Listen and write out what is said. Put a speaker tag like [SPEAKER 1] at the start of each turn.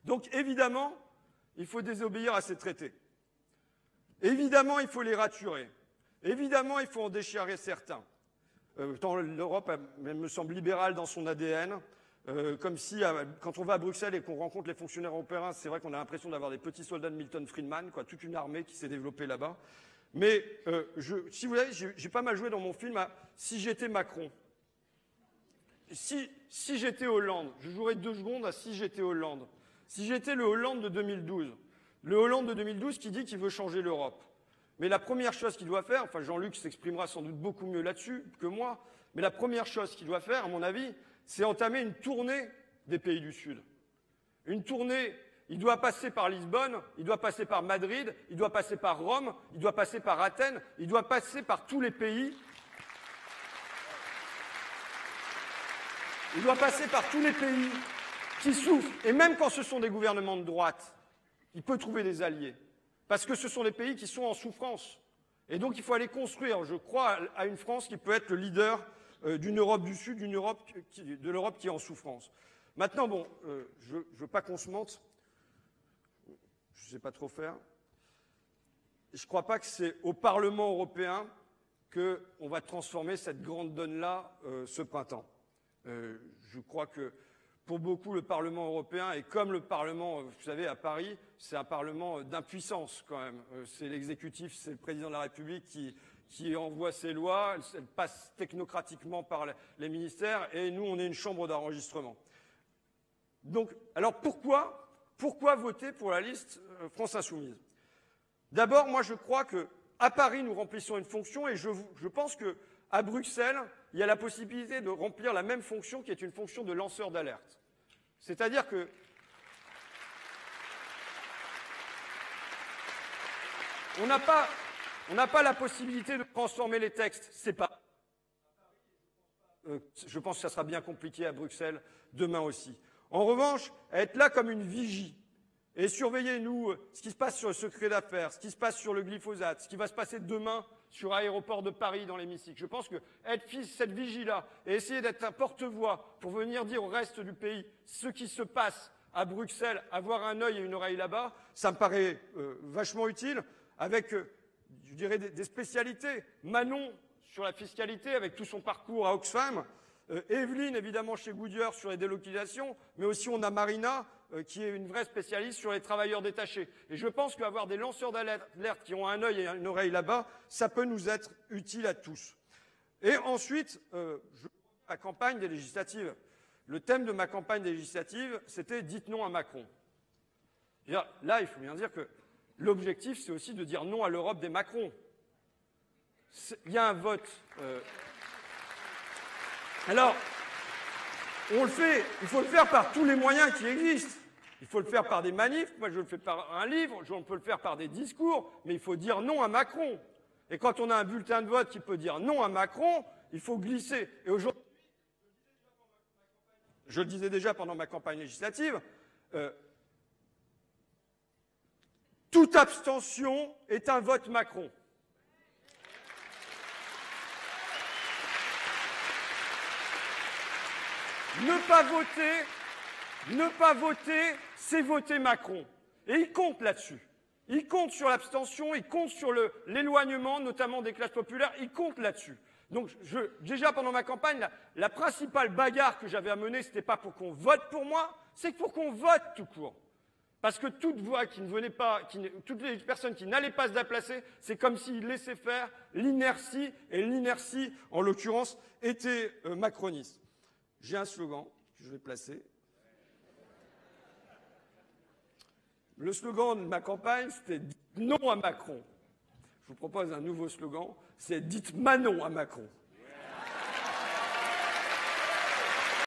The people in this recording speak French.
[SPEAKER 1] Donc évidemment, il faut désobéir à ces traités. Évidemment, il faut les raturer. Évidemment, il faut en déchirer certains. L'Europe, elle me semble libérale dans son ADN. Comme si, quand on va à Bruxelles et qu'on rencontre les fonctionnaires européens, c'est vrai qu'on a l'impression d'avoir des petits soldats de Milton Friedman, quoi, toute une armée qui s'est développée là-bas. Mais si vous voulez, j'ai pas mal joué dans mon film à « Si j'étais Macron ». Si j'étais Hollande, je jouerais 2 secondes à « Si j'étais Hollande ». Si j'étais le Hollande de 2012, le Hollande de 2012 qui dit qu'il veut changer l'Europe. Mais la première chose qu'il doit faire, enfin Jean-Luc s'exprimera sans doute beaucoup mieux là-dessus que moi, mais la première chose qu'il doit faire, à mon avis, c'est entamer une tournée des pays du Sud. Une tournée, il doit passer par Lisbonne, il doit passer par Madrid, il doit passer par Rome, il doit passer par Athènes, il doit passer par tous les pays. Il doit passer par tous les pays qui souffrent. Et même quand ce sont des gouvernements de droite, il peut trouver des alliés. Parce que ce sont des pays qui sont en souffrance. Et donc il faut aller construire, je crois, à une France qui peut être le leader d'une Europe du Sud, de l'Europe qui est en souffrance. Maintenant, bon, je ne veux pas qu'on se mente. Je ne sais pas trop faire. Je ne crois pas que c'est au Parlement européen qu'on va transformer cette grande donne-là ce printemps. Je crois que pour beaucoup, le Parlement européen, et comme le Parlement, vous savez, à Paris, c'est un Parlement d'impuissance quand même. C'est l'exécutif, c'est le président de la République qui envoie ses lois, elles passent technocratiquement par les ministères, et nous, on est une chambre d'enregistrement. Donc, alors pourquoi voter pour la liste France Insoumise? D'abord, moi, je crois qu'à Paris, nous remplissons une fonction, et je pense qu'à Bruxelles, il y a la possibilité de remplir la même fonction qui est une fonction de lanceur d'alerte. C'est-à-dire que on n'a pas la possibilité de transformer les textes. C'est pas. Je pense que ça sera bien compliqué à Bruxelles demain aussi. En revanche, être là comme une vigie et surveiller, nous, ce qui se passe sur le secret d'affaires, ce qui se passe sur le glyphosate, ce qui va se passer demain sur l'aéroport de Paris dans l'hémicycle. Je pense que être cette vigie-là et essayer d'être un porte-voix pour venir dire au reste du pays ce qui se passe à Bruxelles, avoir un œil et une oreille là-bas, ça me paraît vachement utile, avec, je dirais, des spécialités. Manon sur la fiscalité, avec tout son parcours à Oxfam. Evelyne, évidemment, chez Goodyear sur les délocalisations, mais aussi on a Marina, qui est une vraie spécialiste sur les travailleurs détachés. Et je pense qu'avoir des lanceurs d'alerte qui ont un œil et une oreille là-bas, ça peut nous être utile à tous. Et ensuite, la campagne des législatives. Le thème de ma campagne des législatives, c'était « Dites non à Macron ». Là, il faut bien dire que l'objectif, c'est aussi de dire non à l'Europe des Macron. Il y a un vote. Alors, on le fait, il faut le faire par tous les moyens qui existent. Il faut le faire par des manifs, moi je le fais par un livre, on peut le faire par des discours, mais il faut dire non à Macron. Et quand on a un bulletin de vote qui peut dire non à Macron, il faut glisser. Et aujourd'hui, je le disais déjà pendant ma campagne législative, toute abstention est un vote Macron. Ne pas voter, c'est voter Macron. Et il compte là-dessus. Il compte sur l'abstention, il compte sur l'éloignement, notamment des classes populaires, il compte là-dessus. Donc, déjà pendant ma campagne, la principale bagarre que j'avais à mener, c'était pas pour qu'on vote pour moi, c'est pour qu'on vote tout court. Parce que toute voix qui ne venait pas, toutes les personnes qui n'allaient pas se déplacer, c'est comme s'ils laissaient faire l'inertie, et l'inertie, en l'occurrence, était macroniste. J'ai un slogan que je vais placer. Le slogan de ma campagne, c'était « Dites non à Macron ». Je vous propose un nouveau slogan, c'est « Dites Manon à Macron ».